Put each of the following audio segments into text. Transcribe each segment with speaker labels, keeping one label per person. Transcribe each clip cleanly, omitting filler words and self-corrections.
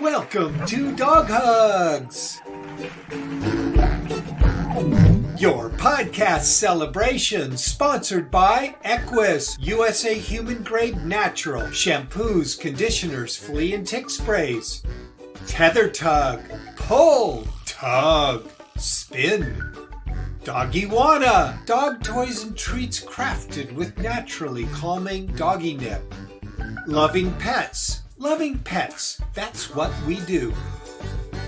Speaker 1: Welcome to Dog Hugs, your podcast celebration sponsored by Equus, USA Human Grade Natural, shampoos, conditioners, flea and tick sprays, tether tug, pull, tug, spin, Doggy Wanna, dog toys and treats crafted with naturally calming doggy nip, loving pets, that's what we do.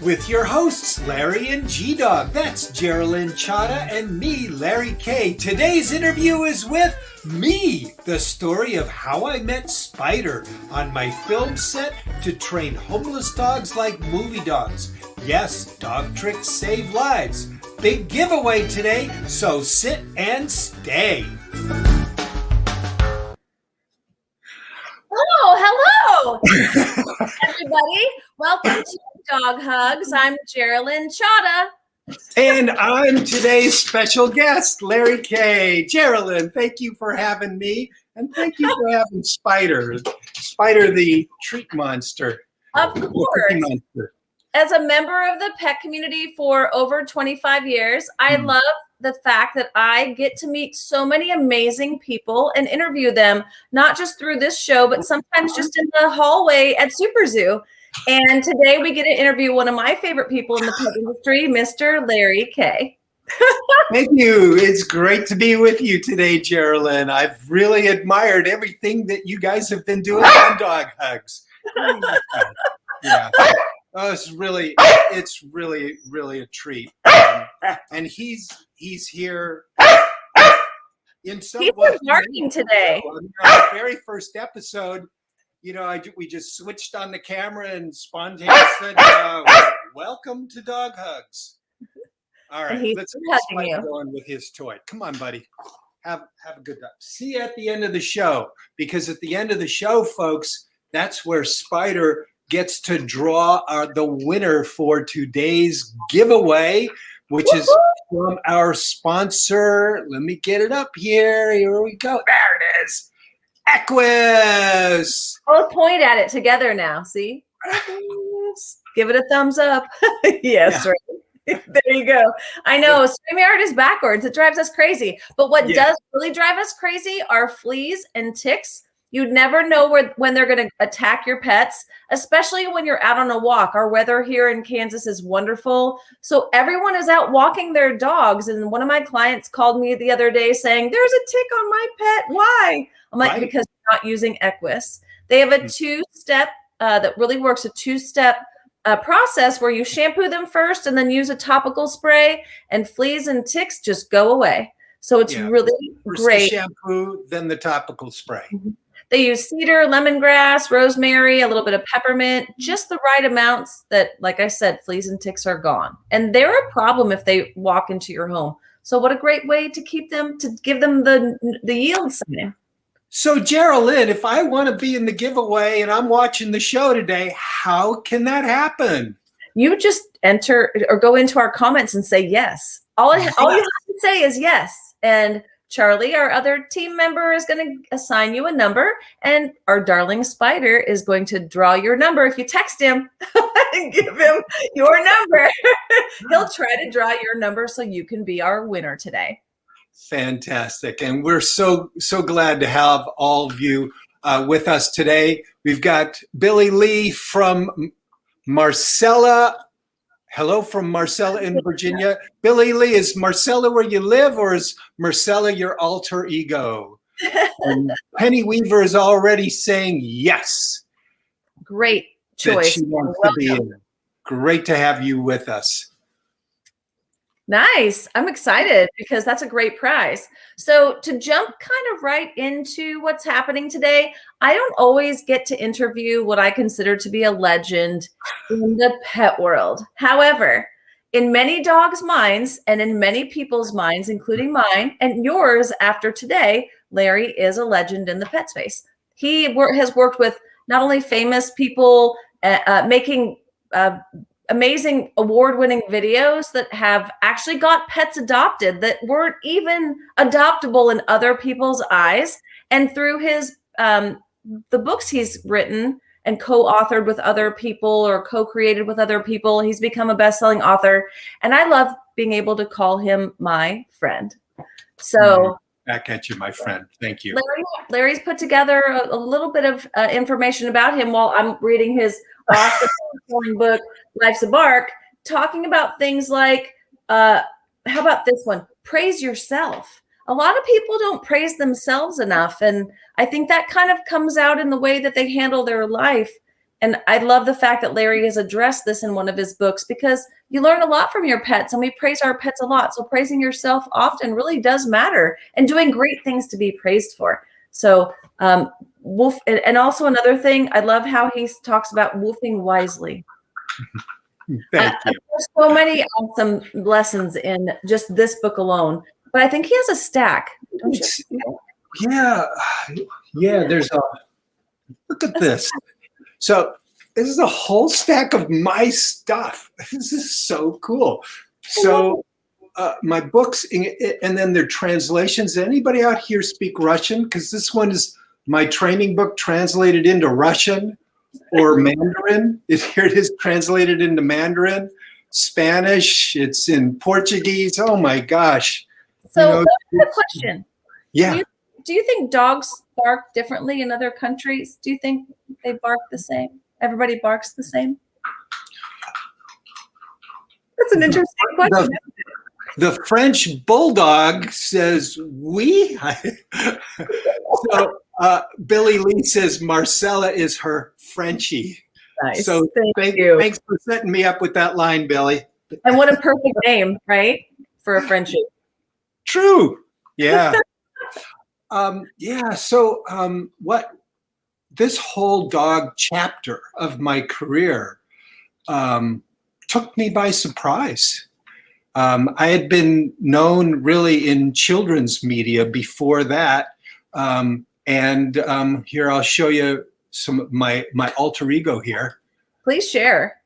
Speaker 1: With your hosts, Larry and G-Dog, that's Geraldine Chata and me, Larry K. Today's interview is with me, the story of how I met Spider on my film set to train homeless dogs like movie dogs. Yes, dog tricks save lives. Big giveaway today, so sit and stay.
Speaker 2: Oh, hello, everybody. Welcome to Dog Hugs. I'm Geraldine Chata.
Speaker 1: And I'm today's special guest, Larry K. Geraldine, thank you for having me. And thank you for having Spider. Spider, the treat monster.
Speaker 2: Of course.
Speaker 1: Monster.
Speaker 2: As a member of the pet community for over 25 years, I love the fact that I get to meet so many amazing people and interview them, not just through this show, but sometimes just in the hallway at Super Zoo. And today we get to interview one of my favorite people in the pet industry, Mr. Larry K.
Speaker 1: Thank you. It's great to be with you today, Geraldine. I've really admired everything that you guys have been doing on Dog Hugs. Yeah. Oh, it's really a treat. And he's here in some way.
Speaker 2: He's barking today.
Speaker 1: On our very first episode, we just switched on the camera and spontaneously said, welcome to Dog Hugs. All right, let's get Spike going with his toy. Come on, buddy. Have a good time. See you at the end of the show, because at the end of the show, folks, that's where Spider gets to draw the winner for today's giveaway, which is from our sponsor. Let me get it up here. Here we go. There it is. Equus.
Speaker 2: Both point at it together now. See? Give it a thumbs up. Yes, right. There you go. I know StreamYard is backwards. It drives us crazy. But what does really drive us crazy are fleas and ticks. You'd never know when they're going to attack your pets, especially when you're out on a walk. Our weather here in Kansas is wonderful. So everyone is out walking their dogs. And one of my clients called me the other day saying, there's a tick on my pet. Why? I'm like, because they're not using Equus. They have a two-step that really works, a two-step process where you shampoo them first and then use a topical spray, and fleas and ticks just go away. So it's really great.
Speaker 1: The shampoo, then the topical spray.
Speaker 2: Mm-hmm. They use cedar, lemongrass, rosemary, a little bit of peppermint, just the right amounts that, like I said, fleas and ticks are gone. And they're a problem if they walk into your home. So what a great way to keep them, to give them the yield sign.
Speaker 1: So Geraldine, if I want to be in the giveaway and I'm watching the show today, how can that happen?
Speaker 2: You just enter or go into our comments and say yes. All you have to say is yes. And Charlie, our other team member, is going to assign you a number, and our darling Spider is going to draw your number. If you text him and give him your number, he'll try to draw your number so you can be our winner today.
Speaker 1: Fantastic. And we're so glad to have all of you with us today. We've got Billy Lee from Marcella. Hello from Marcella in Virginia. Billy Lee, is Marcella where you live, or is Marcella your alter ego? And Penny Weaver is already saying yes.
Speaker 2: Great choice.
Speaker 1: She wants to be in. Great to have you with us.
Speaker 2: Nice. I'm excited because that's a great prize. So to jump kind of right into what's happening today, I don't always get to interview what I consider to be a legend in the pet world. However, in many dogs' minds and in many people's minds, including mine and yours after today, Larry is a legend in the pet space. He has worked with not only famous people making amazing award-winning videos that have actually got pets adopted that weren't even adoptable in other people's eyes. And through his the books he's written and co-authored with other people or co-created with other people, he's become a best-selling author. And I love being able to call him my friend. So
Speaker 1: back at you, my friend. Thank you.
Speaker 2: Larry's put together a little bit of information about him while I'm reading his awesome book, Life's a Bark, talking about things like, how about this one? Praise yourself. A lot of people don't praise themselves enough. And I think that kind of comes out in the way that they handle their life. And I love the fact that Larry has addressed this in one of his books, because you learn a lot from your pets, and we praise our pets a lot. So praising yourself often really does matter, and doing great things to be praised for. So wolf, and also another thing, I love how he talks about wolfing wisely.
Speaker 1: Thank you.
Speaker 2: There's so many awesome lessons in just this book alone, but I think he has a stack. Don't you?
Speaker 1: Yeah. There's a look at this. So this is a whole stack of my stuff. This is so cool. So my books, and then their translations. Anybody out here speak Russian? Because this one is my training book translated into Russian or Mandarin. Here it is translated into Mandarin, Spanish. It's in Portuguese. Oh my gosh.
Speaker 2: So a question.
Speaker 1: Yeah.
Speaker 2: Do you think dogs bark differently in other countries? Do you think they bark the same? Everybody barks the same? That's an interesting question.
Speaker 1: The French bulldog says oui. So Billy Lee says Marcella is her Frenchie.
Speaker 2: Nice.
Speaker 1: So
Speaker 2: Thank you.
Speaker 1: Thanks for setting me up with that line, Billy.
Speaker 2: And what a perfect name, right? For a Frenchie.
Speaker 1: True. Yeah. So what this whole dog chapter of my career took me by surprise. I had been known really in children's media before that. And here, I'll show you some of my alter ego here.
Speaker 2: Please share.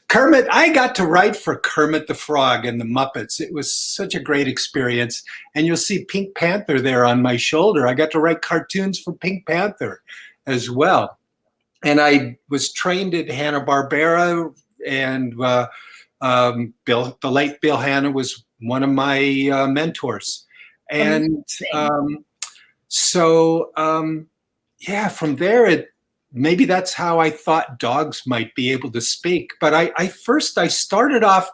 Speaker 1: Kermit, I got to write for Kermit the Frog and the Muppets. It was such a great experience. And you'll see Pink Panther there on my shoulder. I got to write cartoons for Pink Panther as well. And I was trained at Hanna-Barbera, and the late Bill Hanna was one of my mentors. And from there, maybe that's how I thought dogs might be able to speak. But I started off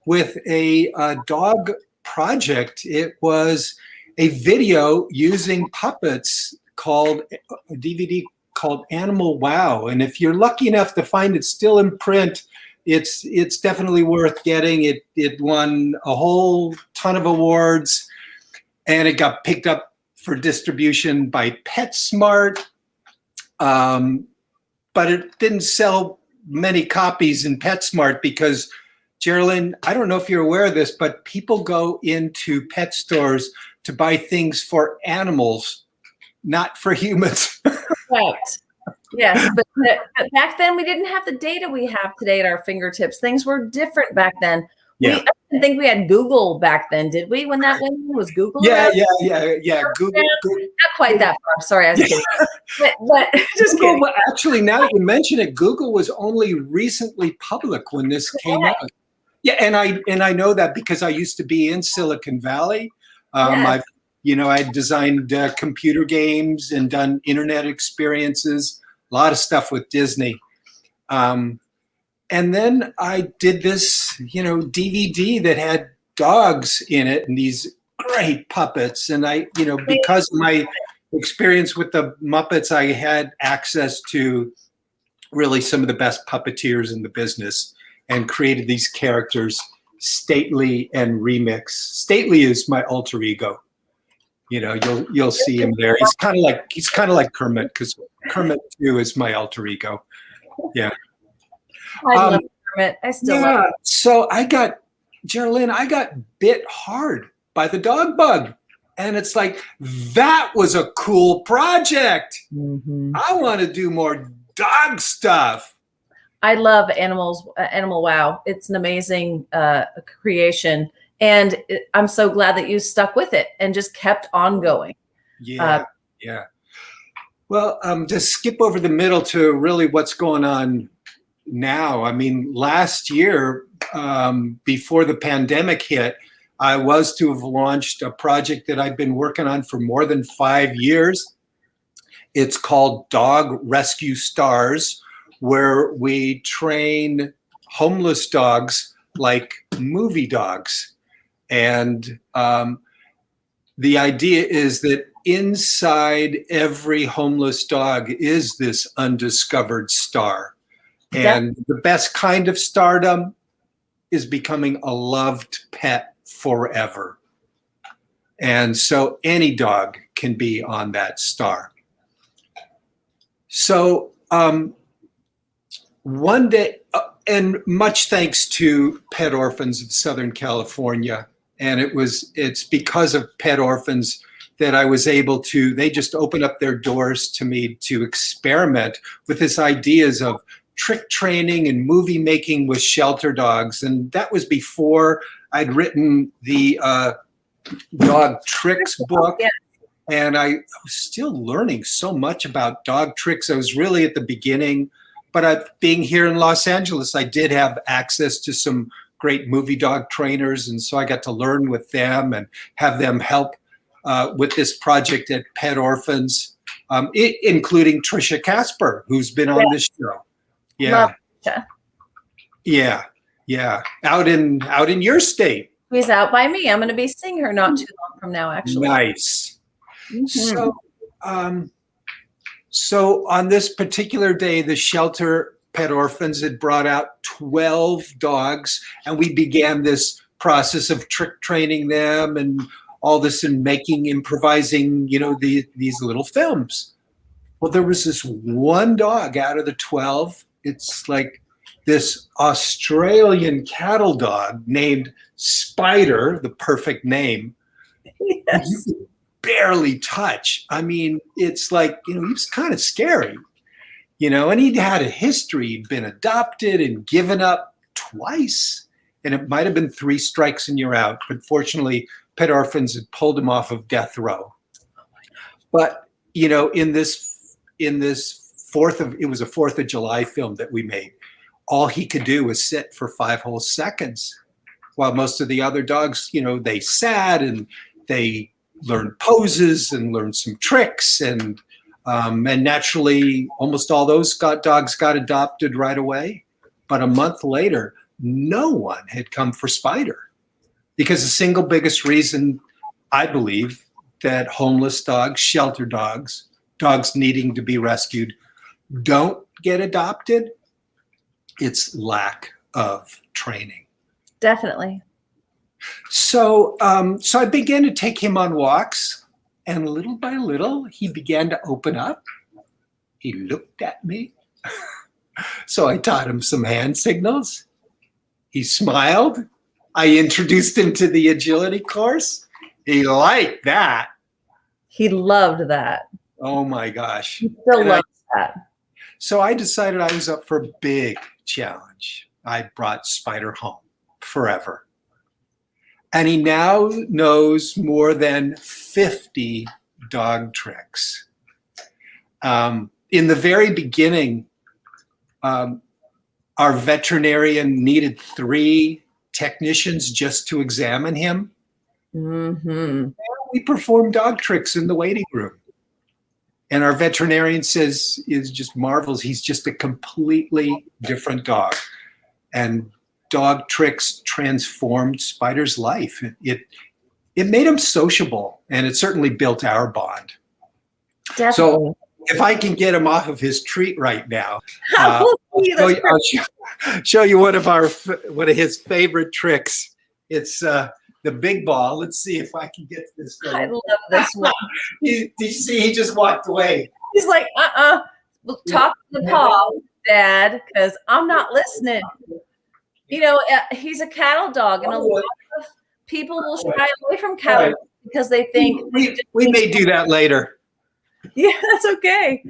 Speaker 1: with a dog project. It was a video using puppets called a DVD called Animal Wow. And if you're lucky enough to find it still in print, it's definitely worth getting. It won a whole ton of awards, and it got picked up for distribution by PetSmart. But it didn't sell many copies in PetSmart because, Geraldine, I don't know if you're aware of this, but people go into pet stores to buy things for animals, not for humans.
Speaker 2: Right. Yes, but back then we didn't have the data we have today at our fingertips. Things were different back then.
Speaker 1: Yeah.
Speaker 2: I didn't think we had Google back then, did we? When that was Google?
Speaker 1: Yeah. Google.
Speaker 2: Not quite that far. Sorry, I was kidding. but just
Speaker 1: Google,
Speaker 2: kidding.
Speaker 1: well, actually, now that you mention it, Google was only recently public when this came out. Yeah, and I know that because I used to be in Silicon Valley.
Speaker 2: Yes.
Speaker 1: I designed computer games and done internet experiences, a lot of stuff with Disney. And then I did this, DVD that had dogs in it and these great puppets. And because of my experience with the Muppets, I had access to really some of the best puppeteers in the business and created these characters, Stately and Remix. Stately is my alter ego. You'll see him there. He's kind of like Kermit, because Kermit too is my alter ego. Yeah.
Speaker 2: I love Kermit. I still love it.
Speaker 1: So Geraldine, I got bit hard by the dog bug. And it's like, that was a cool project. Mm-hmm. I want to do more dog stuff.
Speaker 2: I love animals, Animal Wow. It's an amazing creation. And I'm so glad that you stuck with it and just kept on going.
Speaker 1: Yeah, yeah. Well, to skip over the middle to really what's going on now. I mean, last year, before the pandemic hit, I was to have launched a project that I've been working on for more than 5 years. It's called Dog Rescue Stars, where we train homeless dogs like movie dogs. And the idea is that inside every homeless dog is this undiscovered star. And the best kind of stardom is becoming a loved pet forever. And so any dog can be on that star. So one day, and much thanks to Pet Orphans of Southern California, and it's because of Pet Orphans that I was able to, they just opened up their doors to me to experiment with this ideas of trick training and movie making with shelter dogs. And that was before I'd written the dog tricks book. Yeah. And I was still learning so much about dog tricks. I was really at the beginning, but being here in Los Angeles, I did have access to some great movie dog trainers. And so I got to learn with them and have them help with this project at Pet Orphans, including Trisha Casper, who's been on this show. Yeah. Yeah. Yeah. Out in your state.
Speaker 2: She's out by me. I'm going to be seeing her not too long from now, actually.
Speaker 1: Nice. So, so on this particular day, the shelter Pet Orphans had brought out 12 dogs, and we began this process of trick training them and all this and improvising, these little films. Well, there was this one dog out of the 12. It's like this Australian cattle dog named Spider, the perfect name.
Speaker 2: Yes.
Speaker 1: Barely touch. I mean, it's like, he was kind of scary, and he'd had a history. He'd been adopted and given up twice. And it might have been 3 strikes and you're out. But fortunately, Pet Orphans had pulled him off of death row. But, in this it was a 4th of July film that we made. All he could do was sit for 5 whole seconds, while most of the other dogs, they sat and they learned poses and learned some tricks, and naturally almost all those dogs got adopted right away. But a month later, no one had come for Spider, because the single biggest reason I believe that homeless dogs, shelter dogs, dogs needing to be rescued don't get adopted, it's lack of training.
Speaker 2: Definitely.
Speaker 1: So, so I began to take him on walks, and little by little, he began to open up. He looked at me. So I taught him some hand signals. He smiled. I introduced him to the agility course. He liked that.
Speaker 2: He loved that.
Speaker 1: Oh my gosh.
Speaker 2: He still loves that.
Speaker 1: So I decided I was up for a big challenge. I brought Spider home forever. And he now knows more than 50 dog tricks. In the very beginning, our veterinarian needed 3 technicians just to examine him. Mm-hmm. We perform dog tricks in the waiting room. And our veterinarian is just marvels. He's just a completely different dog. And dog tricks transformed Spider's life. It made him sociable, and it certainly built our bond.
Speaker 2: Definitely.
Speaker 1: So if I can get him off of his treat right now, I'll show you one of his favorite tricks. It's the big ball. Let's see if I can get this going.
Speaker 2: I love this one.
Speaker 1: Did you see? He just walked away.
Speaker 2: He's like, talk to the paw, Dad, because I'm not listening. He's a cattle dog, and a lot of people will shy away from cattle because they think
Speaker 1: we may do that later.
Speaker 2: Yeah, that's okay.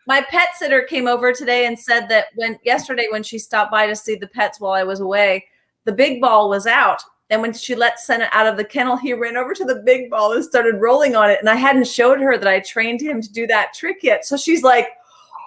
Speaker 2: My pet sitter came over today and said that yesterday when she stopped by to see the pets while I was away, the big ball was out. And when she let Senna out of the kennel, he ran over to the big ball and started rolling on it. And I hadn't showed her that I trained him to do that trick yet. So she's like,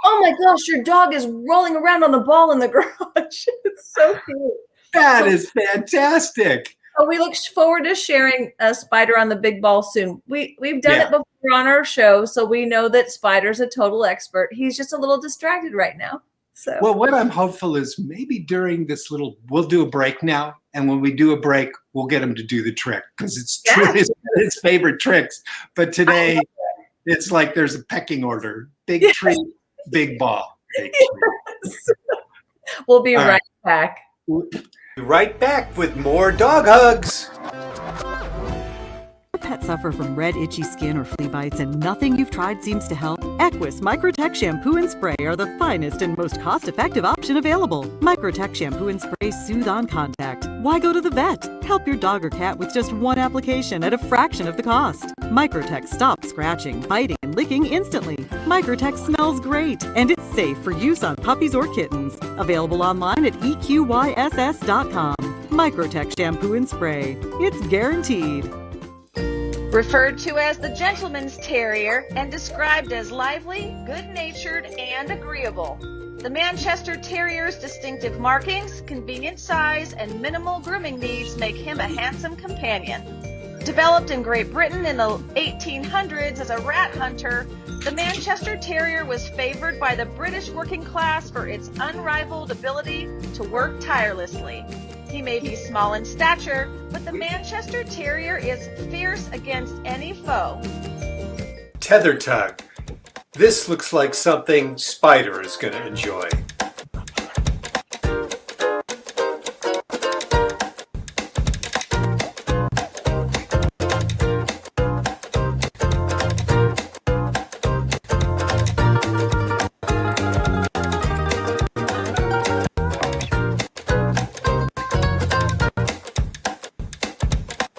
Speaker 2: oh my gosh, your dog is rolling around on the ball in the garage. It's so cute.
Speaker 1: That is fantastic.
Speaker 2: So we look forward to sharing a Spider on the big ball soon. We've done it before on our show, so we know that Spider's a total expert. He's just a little distracted right now. So
Speaker 1: well, what I'm hopeful is maybe during this we'll do a break now. And when we do a break, we'll get him to do the trick because it's his favorite tricks. But today, it's like there's a pecking order. Big treat, big ball. Big
Speaker 2: yes. We'll be right back.
Speaker 1: We'll be right back with more dog hugs.
Speaker 3: Pets suffer from red, itchy skin or flea bites and nothing you've tried seems to help? Equus Microtech Shampoo and Spray are the finest and most cost-effective option available. Microtech Shampoo and Spray soothe on contact. Why go to the vet? Help your dog or cat with just one application at a fraction of the cost. Microtech stops scratching, biting, and licking instantly. Microtech smells great, and it's safe for use on puppies or kittens. Available online at eqyss.com. Microtech Shampoo and Spray. It's guaranteed.
Speaker 4: Referred to as the gentleman's terrier and described as lively, good-natured, and agreeable. The Manchester Terrier's distinctive markings, convenient size, and minimal grooming needs make him a handsome companion. Developed in Great Britain in the 1800s as a rat hunter, the Manchester Terrier was favored by the British working class for its unrivaled ability to work tirelessly. He may be small in stature, but the Manchester Terrier is fierce against any foe.
Speaker 1: Tether tug. This looks like something Spider is going to enjoy.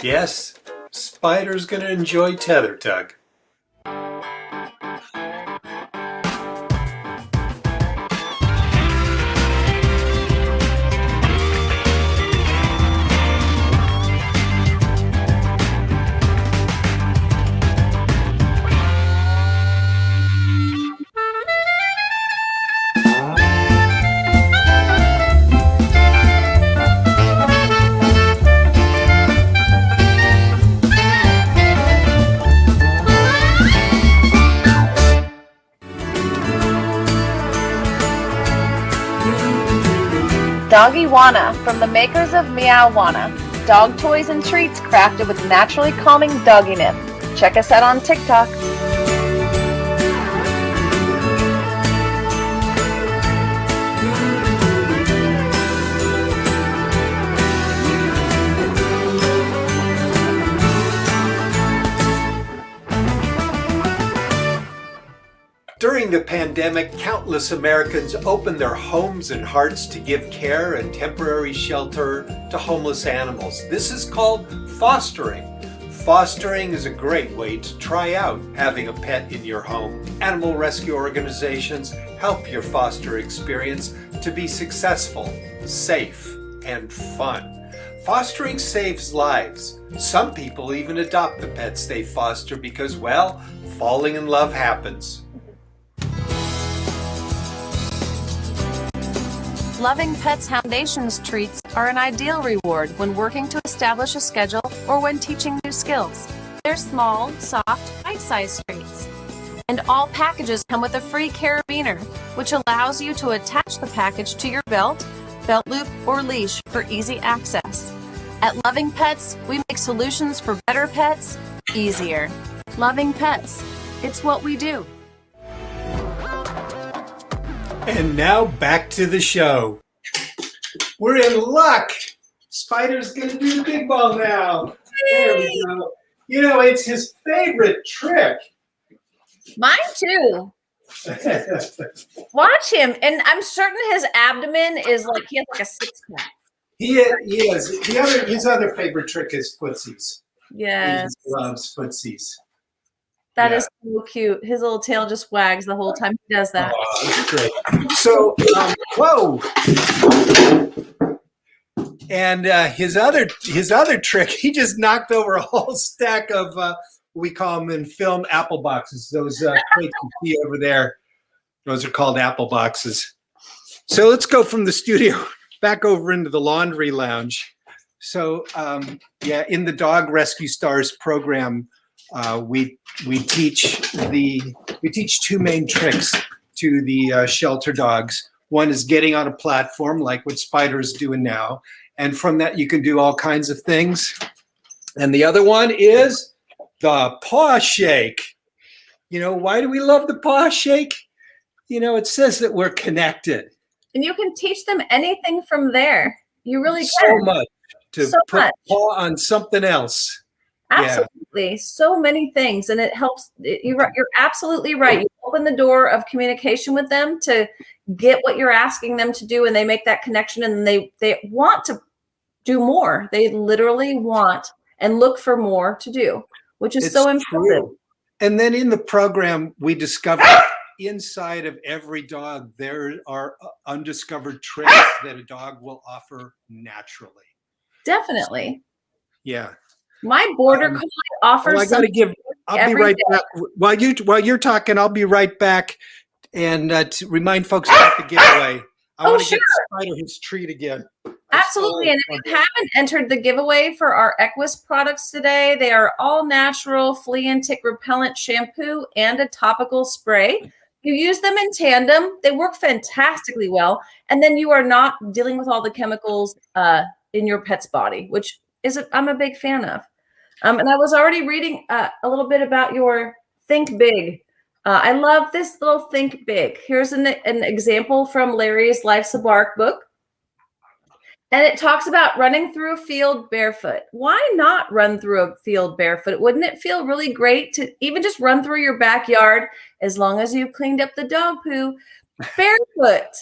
Speaker 1: Yes, Spider's going to enjoy tether tug.
Speaker 4: Doggywana, from the makers of Meowwana. Dog toys and treats crafted with naturally calming doggy nip. Check us out on TikTok.
Speaker 1: During the pandemic, countless Americans opened their homes and hearts to give care and temporary shelter to homeless animals. This is called fostering. Fostering is a great way to try out having a pet in your home. Animal rescue organizations help your foster experience to be successful, safe, and fun. Fostering saves lives. Some people even adopt the pets they foster because, well, falling in love happens.
Speaker 2: Loving Pets Foundation's treats are an ideal reward when working to establish a schedule or when teaching new skills. They're small, soft, bite-sized treats. And all packages come with a free carabiner, which allows you to attach the package to your belt loop, or leash for easy access. At Loving Pets, we make solutions for better pets easier. Loving Pets, it's what we do.
Speaker 1: And now back to the show. We're in luck. Spider's going to do the big ball now. There we go. You know, it's his favorite trick.
Speaker 2: Mine too. Watch him. And I'm certain his abdomen is like, he has like a six-pack.
Speaker 1: He is. His other favorite trick is footsies.
Speaker 2: Yes.
Speaker 1: He loves footsies.
Speaker 2: That is so cute. His little tail just wags the whole time he does that.
Speaker 1: Oh, that's great. So, whoa. And his other trick, he just knocked over a whole stack of we call them in film apple boxes. Those crates you see over there, those are called apple boxes. So let's go from the studio back over into the laundry lounge. So in the Dog Rescue Stars program, we teach two main tricks to the shelter dogs. One is getting on a platform, like what Spider is doing now. And from that, you can do all kinds of things. And the other one is the paw shake. Why do we love the paw shake? It says that we're connected.
Speaker 2: And you can teach them anything from there. You really
Speaker 1: so
Speaker 2: can.
Speaker 1: Much to
Speaker 2: so
Speaker 1: put
Speaker 2: much.
Speaker 1: paw on something else.
Speaker 2: Absolutely. Yeah. So many things. And it helps. You're absolutely right. You open the door of communication with them to get what you're asking them to do, and they make that connection, and they want to do more. They literally want and look for more to do, which is so important.
Speaker 1: And then in the program, we discovered inside of every dog, there are undiscovered traits that a dog will offer naturally.
Speaker 2: Definitely.
Speaker 1: Yeah.
Speaker 2: My border collie offers.
Speaker 1: I'll be right back. While you're talking, I'll be right back. And to remind folks about the giveaway, I want to get Spider his treat again.
Speaker 2: Absolutely. And if you haven't entered the giveaway for our Equus products today, they are all natural flea and tick repellent shampoo and a topical spray. You use them in tandem. They work fantastically well. And then you are not dealing with all the chemicals in your pet's body, which I'm a big fan of. And I was already reading a little bit about your Think Big. I love this little Think Big. Here's an example from Larry's Life's a Bark book. And it talks about running through a field barefoot. Why not run through a field barefoot? Wouldn't it feel really great to even just run through your backyard as long as you cleaned up the dog poo barefoot?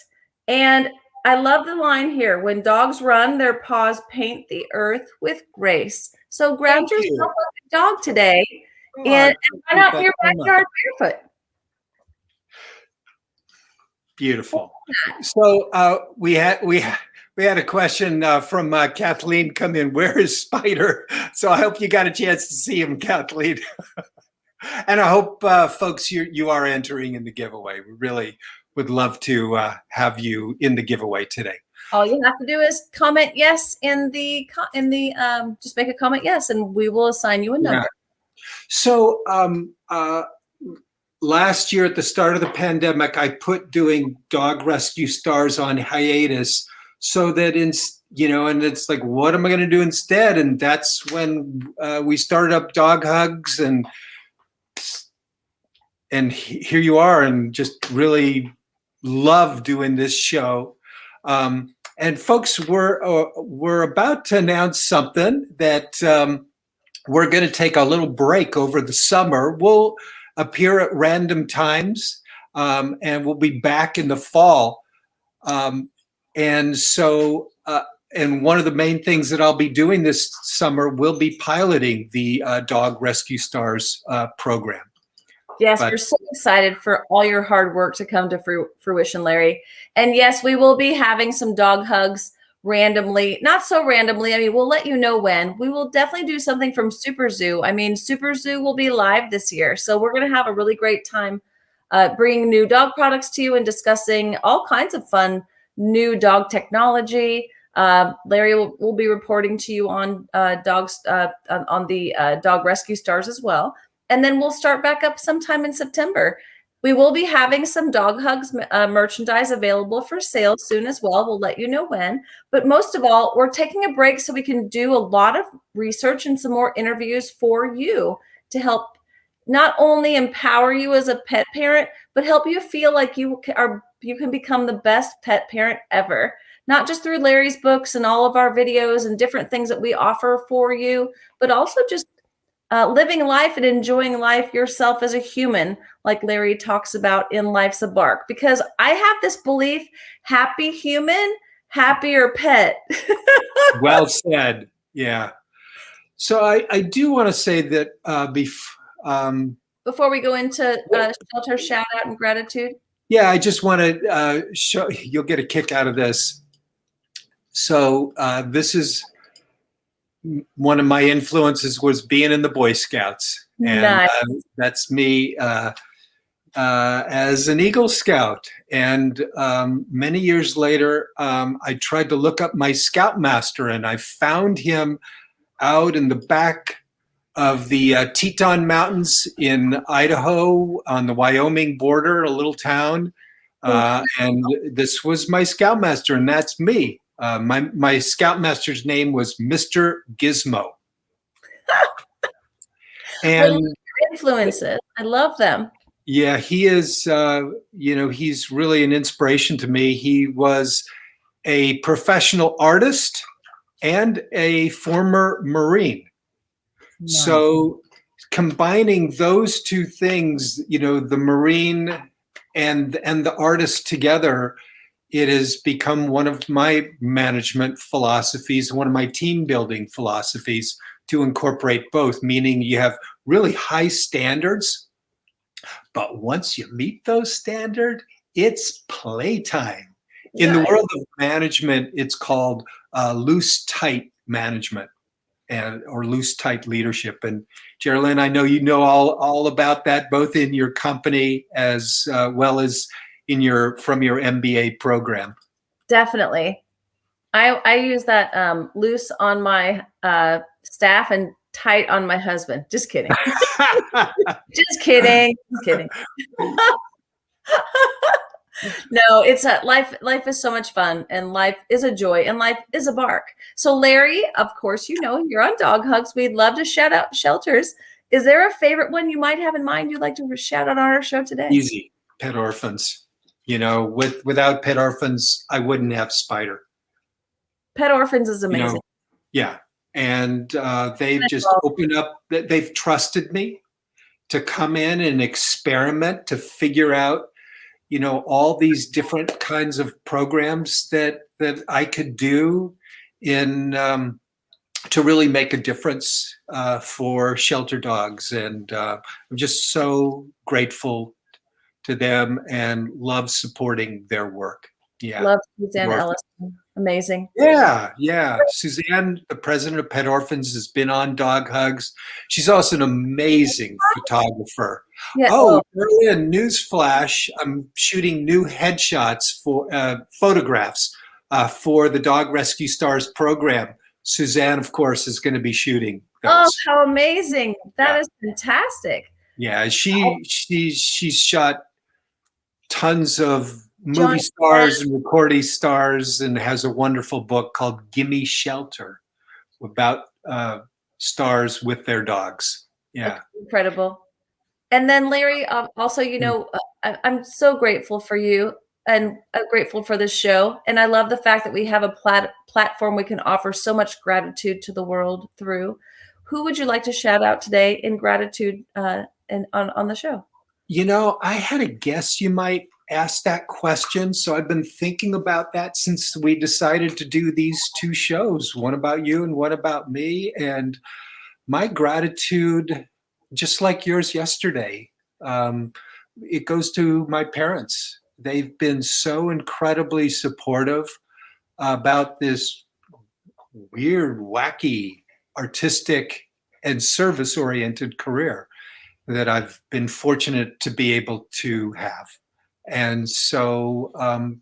Speaker 2: And I love the line here. When dogs run, their paws paint the earth with grace. So ground yourself like a dog today and run out in your backyard barefoot.
Speaker 1: Beautiful. So we had a question from Kathleen come in. Where is Spider? So I hope you got a chance to see him, Kathleen. And I hope folks you are entering in the giveaway. We really would love to have you in the giveaway today.
Speaker 2: All you have to do is comment yes in the just make a comment yes, and we will assign you a number.
Speaker 1: Yeah. So last year at the start of the pandemic, I put doing Dog Rescue Stars on hiatus so that and it's like, what am I going to do instead? And that's when we started up Dog HUGS, and here you are, and just really love doing this show. And folks, we're about to announce something that we're going to take a little break over the summer. We'll appear at random times, and we'll be back in the fall. And so, and one of the main things that I'll be doing this summer will be piloting the Dog Rescue Stars program.
Speaker 2: Yes, we're so excited for all your hard work to come to fruition, Larry. And yes, we will be having some dog hugs randomly, not so randomly. I mean, we'll let you know when. We will definitely do something from Super Zoo. I mean, Super Zoo will be live this year. So we're going to have a really great time bringing new dog products to you and discussing all kinds of fun new dog technology. Larry will be reporting to you on dogs on the Dog Rescue Stars as well. And then we'll start back up sometime in September. We will be having some Dog Hugs merchandise available for sale soon as well. We'll let you know when. But most of all, we're taking a break so we can do a lot of research and some more interviews for you to help not only empower you as a pet parent, but help you feel like you can become the best pet parent ever. Not just through Larry's books and all of our videos and different things that we offer for you, but also just living life and enjoying life yourself as a human, like Larry talks about in Life's a Bark. Because I have this belief, happy human, happier pet.
Speaker 1: Well said. Yeah. So I do want to say that
Speaker 2: before we go into shelter shout out and gratitude?
Speaker 1: Yeah, I just want to show you'll get a kick out of this. So this is one of my influences was being in the Boy Scouts, and
Speaker 2: Nice.
Speaker 1: that's me as an Eagle Scout. And many years later, I tried to look up my Scoutmaster, and I found him out in the back of the Teton Mountains in Idaho on the Wyoming border, a little town. And this was my Scoutmaster, and that's me. My Scoutmaster's name was Mr. Gizmo. And
Speaker 2: What influences? I love them.
Speaker 1: yeah, he is, he's really an inspiration to me. He was a professional artist and a former Marine.
Speaker 2: Nice.
Speaker 1: So combining those two things, the Marine and the artist together, it has become one of my management philosophies, one of my team building philosophies to incorporate both, meaning you have really high standards, but once you meet those standards, it's playtime. In the world of management, it's called loose, tight management or loose, tight leadership. And Geraldine, I know you know all about that, both in your company as well as from your MBA program.
Speaker 2: Definitely. I use that loose on my staff and tight on my husband. Just kidding. Just kidding. Just kidding. No, it's life. Life is so much fun, and life is a joy, and life is a bark. So, Larry, of course, you're on Dog Hugs. We'd love to shout out shelters. Is there a favorite one you might have in mind you'd like to shout out on our show today?
Speaker 1: Easy. Pet orphans. Without pet orphans, I wouldn't have Spider.
Speaker 2: Pet orphans is amazing.
Speaker 1: Yeah. And they've just opened up, they've trusted me to come in and experiment, to figure out, all these different kinds of programs that I could do to really make a difference for shelter dogs. And I'm just so grateful to them and love supporting their work. Yeah.
Speaker 2: Love Suzanne Ellison. Amazing.
Speaker 1: Yeah. Suzanne, the president of Pet Orphans, has been on Dog Hugs. She's also an amazing photographer.
Speaker 2: Yeah.
Speaker 1: Berlin, newsflash, I'm shooting new headshots for photographs for the Dog Rescue Stars program. Suzanne, of course, is going to be shooting those.
Speaker 2: Oh, how amazing. That is fantastic.
Speaker 1: Yeah, she's shot tons of movie stars and recording stars, and has a wonderful book called Gimme Shelter about stars with their dogs. Yeah.
Speaker 2: That's incredible. And then Larry, also, I'm so grateful for you, and I'm grateful for this show. And I love the fact that we have a platform we can offer so much gratitude to the world through. Who would you like to shout out today in gratitude and on the show?
Speaker 1: I had a guess you might ask that question. So I've been thinking about that since we decided to do these two shows, one about you and one about me. And my gratitude, just like yours yesterday, it goes to my parents. They've been so incredibly supportive about this weird, wacky, artistic, and service-oriented career that I've been fortunate to be able to have. And so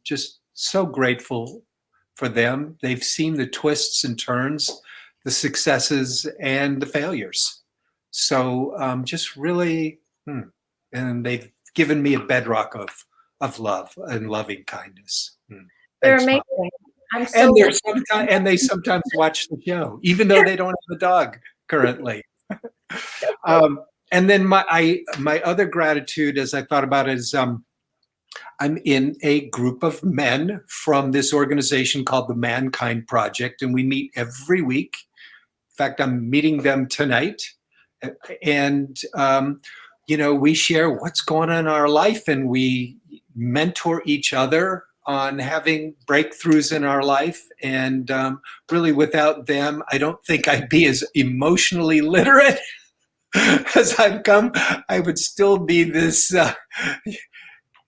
Speaker 1: just so grateful for them. They've seen the twists and turns, the successes and the failures. So just really, and they've given me a bedrock of love and loving kindness.
Speaker 2: They're
Speaker 1: Thanks,
Speaker 2: amazing.
Speaker 1: Mom. And they sometimes watch the show, even though they don't have a dog currently. And then my other gratitude, as I thought about it, is I'm in a group of men from this organization called the Mankind Project, and we meet every week. In fact, I'm meeting them tonight. And, we share what's going on in our life, and we mentor each other on having breakthroughs in our life. And really, without them, I don't think I'd be as emotionally literate as I've come, I would still be this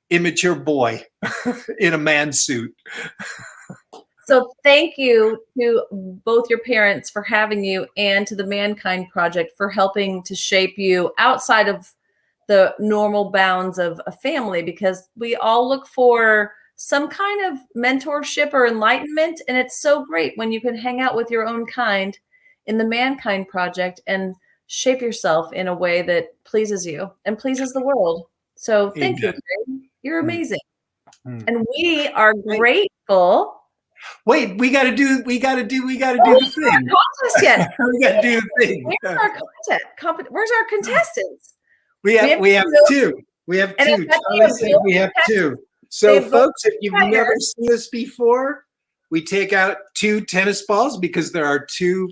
Speaker 1: immature boy in a man suit.
Speaker 2: So thank you to both your parents for having you, and to the Mankind Project for helping to shape you outside of the normal bounds of a family, because we all look for some kind of mentorship or enlightenment. And it's so great when you can hang out with your own kind in the Mankind Project and shape yourself in a way that pleases you and pleases the world. So thank you, Greg. You're amazing. And we are grateful.
Speaker 1: Wait, we got to do the thing.
Speaker 2: We haven't contest yet.
Speaker 1: We got to do the thing.
Speaker 2: Where's our contestants?
Speaker 1: We have two. We have two. Charlie said we have two. So, folks, if you've never seen this before, we take out 2 tennis balls because there are 2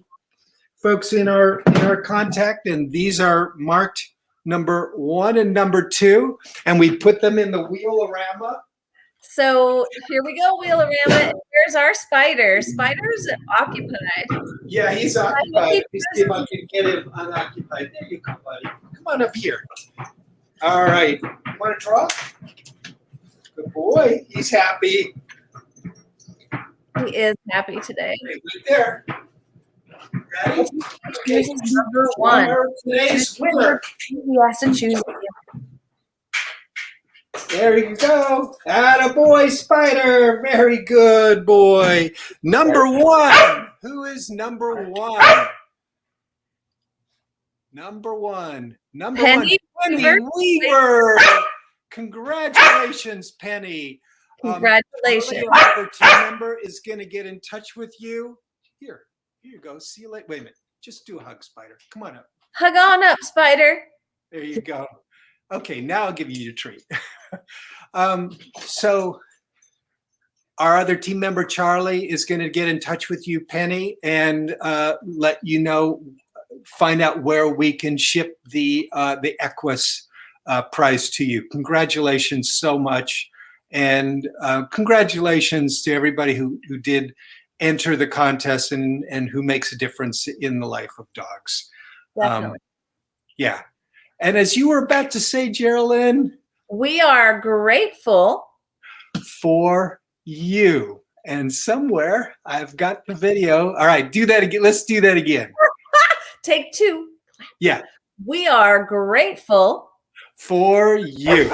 Speaker 1: folks in our contact, and these are marked number 1 and number 2, and we put them in the wheel-orama.
Speaker 2: So here we go, wheel-orama. And here's our spider. Spider's occupied.
Speaker 1: Yeah, he's occupied. Let me see if I can get him unoccupied. There you go, buddy. Come on up here. All right. You want to draw? Good boy. He's happy.
Speaker 2: He is happy today.
Speaker 1: Right there. Ready? Okay.
Speaker 2: Number 1.
Speaker 1: Today's winner.
Speaker 2: He has to choose.
Speaker 1: There you go. Attaboy, Spider. Very good, boy. Number 1. Who is number 1? Number 1. Number
Speaker 2: Penny
Speaker 1: 1. Penny Weaver. Congratulations, Penny.
Speaker 2: Congratulations.
Speaker 1: Our team member is going to get in touch with you. Here you go. See you later. Wait a minute. Just do a hug, Spider. Come on up.
Speaker 2: Hug on up, Spider.
Speaker 1: There you go. Okay, now I'll give you your treat. So our other team member, Charlie, is going to get in touch with you, Penny, and let you know, find out where we can ship the Equus prize to you. Congratulations so much. And congratulations to everybody who did enter the contest and who makes a difference in the life of dogs.
Speaker 2: Definitely.
Speaker 1: Yeah. And as you were about to say, Geraldine,
Speaker 2: we are grateful
Speaker 1: for you. And somewhere I've got the video. All right, do that again. Let's do that again.
Speaker 2: Take 2.
Speaker 1: Yeah.
Speaker 2: We are grateful
Speaker 1: for you.